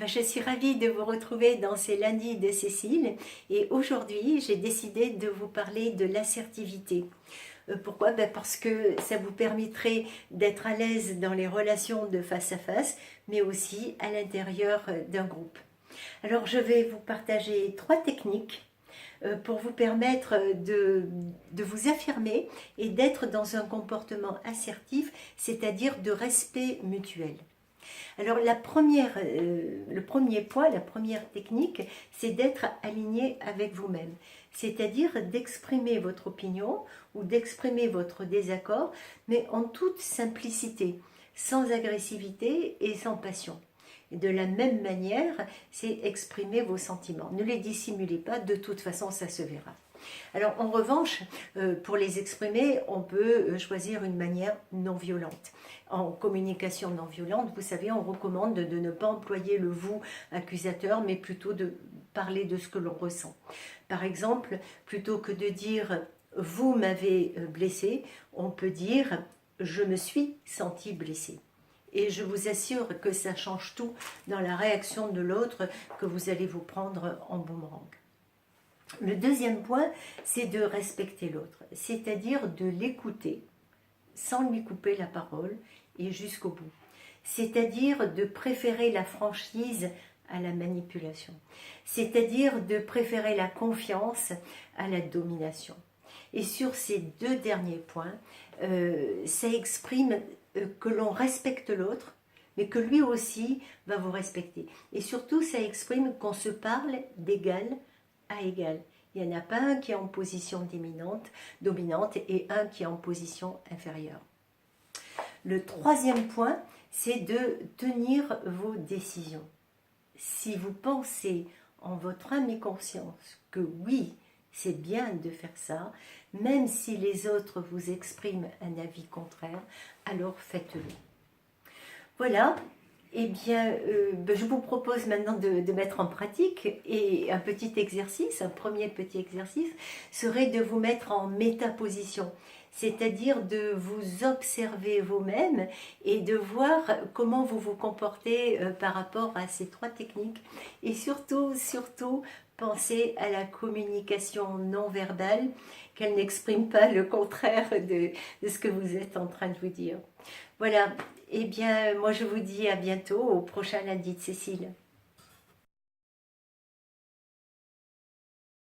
Je suis ravie de vous retrouver dans ces lundis de Cécile et aujourd'hui j'ai décidé de vous parler de l'assertivité. Pourquoi? Parce que ça vous permettrait d'être à l'aise dans les relations de face à face, mais aussi à l'intérieur d'un groupe. Alors je vais vous partager 3 techniques pour vous permettre de vous affirmer et d'être dans un comportement assertif, c'est-à-dire de respect mutuel. Alors le premier point, la première technique, c'est d'être aligné avec vous-même. C'est-à-dire d'exprimer votre opinion ou d'exprimer votre désaccord, mais en toute simplicité, sans agressivité et sans passion. Et de la même manière, c'est exprimer vos sentiments. Ne les dissimulez pas, de toute façon ça se verra. Alors en revanche, pour les exprimer, on peut choisir une manière non violente. En communication non violente, vous savez, on recommande de ne pas employer le vous accusateur, mais plutôt de parler de ce que l'on ressent. Par exemple, plutôt que de dire « vous m'avez blessé », on peut dire « je me suis senti blessé ». Et je vous assure que ça change tout dans la réaction de l'autre que vous allez vous prendre en boomerang. Le deuxième point, c'est de respecter l'autre, c'est-à-dire de l'écouter sans lui couper la parole et jusqu'au bout. C'est-à-dire de préférer la franchise à la manipulation. C'est-à-dire de préférer la confiance à la domination. Et sur ces 2 derniers points, ça exprime que l'on respecte l'autre, mais que lui aussi va vous respecter. Et surtout, ça exprime qu'on se parle d'égal à égal. Il n'y en a pas un qui est en position dominante et un qui est en position inférieure. Le troisième point, c'est de tenir vos décisions. Si vous pensez en votre âme et conscience que oui, c'est bien de faire ça, même si les autres vous expriment un avis contraire, alors faites-le. Voilà. Eh bien, je vous propose maintenant de mettre en pratique, et un petit exercice, un premier petit exercice, serait de vous mettre en métaposition, c'est-à-dire de vous observer vous-même et de voir comment vous vous comportez par rapport à ces 3 techniques. Et surtout, pensez à la communication non verbale, qu'elle n'exprime pas le contraire de ce que vous êtes en train de vous dire. Voilà. Eh bien, moi je vous dis à bientôt, au prochain lundi de Cécile.